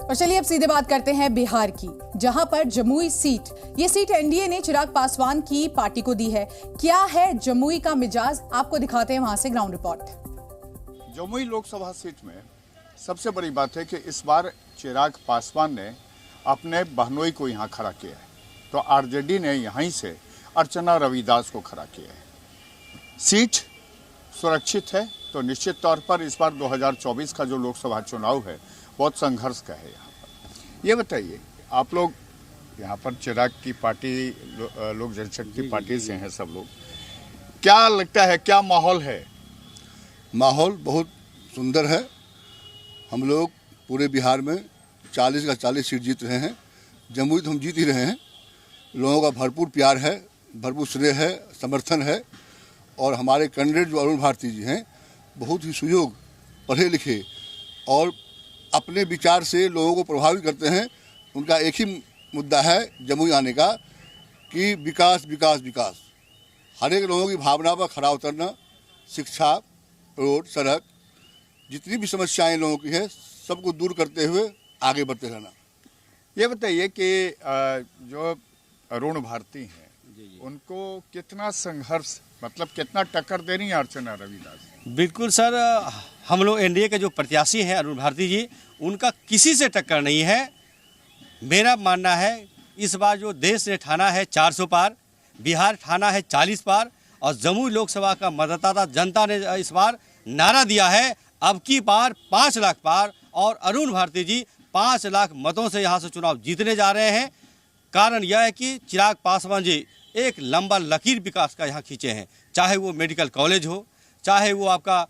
और चलिए अब सीधे बात करते हैं बिहार की, जहां पर जमुई सीट, ये सीट एनडीए ने चिराग पासवान की पार्टी को दी है। क्या है जमुई का मिजाज, आपको दिखाते हैं वहां से ground report. Jamui Lok Sabha seat में सबसे बड़ी बात है कि इस बार चिराग पासवान ने अपने बहनोई को यहाँ खड़ा किया है, तो आरजेडी ने यहीं से अर्चना रविदास को खड़ा किया है। सीट सुरक्षित है, तो निश्चित तौर पर इस बार 2024 का जो लोकसभा चुनाव है बहुत संघर्ष का है। यहाँ पर ये बताइए, आप लोग यहाँ पर चिराग की पार्टी, लोक जनशक्ति पार्टी से हैं सब लोग, क्या लगता है, क्या माहौल है? माहौल बहुत सुंदर है। हम लोग पूरे बिहार में 40 का 40 सीट जीत रहे हैं। जमुई तो हम जीत ही रहे हैं। लोगों का भरपूर प्यार है, भरपूर स्नेह है, समर्थन है। और हमारे कैंडिडेट जो अरुण भारती जी हैं, बहुत ही सुयोग, पढ़े लिखे और अपने विचार से लोगों को प्रभावित करते हैं। उनका एक ही मुद्दा है जमुई आने का कि विकास विकास विकास। हर एक लोगों की भावना पर खरा उतरना, शिक्षा, रोड, सड़क, जितनी भी समस्याएं लोगों की है सबको दूर करते हुए आगे बढ़ते रहना। ये बताइए कि जो अरुण भारती हैं, उनको कितना संघर्ष, मतलब कितना टक्कर दे रही है अर्चना रविदास? बिल्कुल सर, हम लोग एनडीए के जो प्रत्याशी हैं अरुण भारती जी, उनका किसी से टक्कर नहीं है। मेरा मानना है इस बार जो देश ने ठाना है 400 पार, बिहार ठाना है 40 पार, और जमुई लोकसभा का मतदाता जनता ने इस बार नारा दिया है अब की बार 5 लाख पार, और अरुण भारती जी 5 लाख मतों से यहाँ से चुनाव जीतने जा रहे हैं। कारण यह है कि चिराग पासवान जी एक लंबा लकीर विकास का यहाँ खींचे हैं, चाहे वो मेडिकल कॉलेज हो, चाहे वो आपका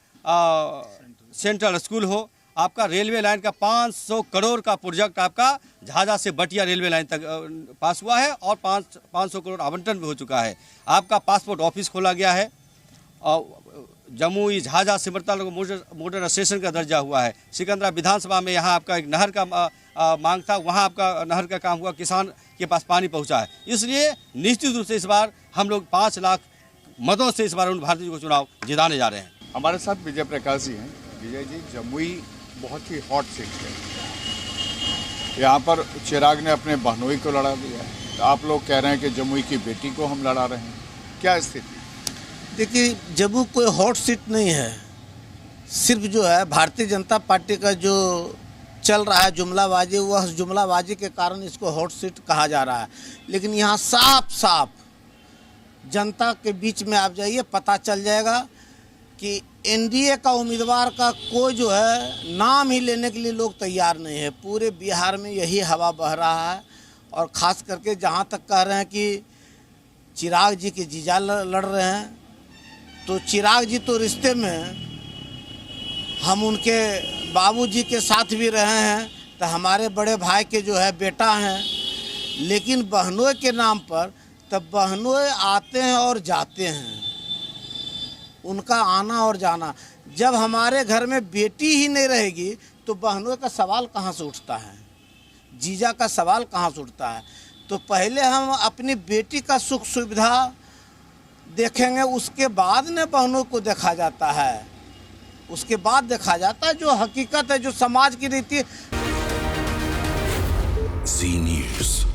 सेंट्रल स्कूल हो, आपका रेलवे लाइन का 500 करोड़ का प्रोजेक्ट आपका झाझा से बटिया रेलवे लाइन तक पास हुआ है, और 500 करोड़ आवंटन भी हो चुका है। आपका पासपोर्ट ऑफिस खोला गया है, और जमुई झाझा सिमरता मोटर स्टेशन का दर्जा हुआ है। सिकंदरा विधानसभा में यहाँ आपका एक नहर का मांग था, वहाँ आपका नहर का काम हुआ, किसान के पास पानी पहुँचा है। इसलिए निश्चित रूप से इस बार हम लोग 5 लाख मतों से इस बार अरुण भारती जी को चुनाव जिताने जा रहे हैं। हमारे साथ विजय प्रकाश जी हैं। विजय जी, जमुई बहुत ही हॉट सीट है, यहाँ पर चिराग ने अपने बहनोई को लड़ा दिया है, तो आप लोग कह रहे हैं कि जमुई की बेटी को हम लड़ा रहे हैं, क्या स्थिति? देखिए, जम्मू कोई हॉट सीट नहीं है। सिर्फ जो है भारतीय जनता पार्टी का जो चल रहा है जुमलाबाजी, वह जुमलाबाजी के कारण इसको हॉट सीट कहा जा रहा है। लेकिन यहाँ साफ साफ जनता के बीच में आप जाइए, पता चल जाएगा कि एनडीए का उम्मीदवार का कोई जो है नाम ही लेने के लिए लोग तैयार नहीं है। पूरे बिहार में यही हवा बह रहा है। और ख़ास करके जहाँ तक कह रहे हैं कि चिराग जी के जीजा लड़ रहे हैं, तो चिराग जी तो रिश्ते में हम उनके बाबूजी के साथ भी रहे हैं, तो हमारे बड़े भाई के जो है बेटा हैं। लेकिन बहनोई के नाम पर तब बहनोई आते हैं और जाते हैं, उनका आना और जाना। जब हमारे घर में बेटी ही नहीं रहेगी तो बहनोई का सवाल कहाँ से उठता है, जीजा का सवाल कहाँ से उठता है? तो पहले हम अपनी बेटी का सुख सुविधा देखेंगे, उसके बाद ने बहनों को देखा जाता है, उसके बाद देखा जाता है जो हकीकत है, जो समाज की रीति। जी न्यूज़।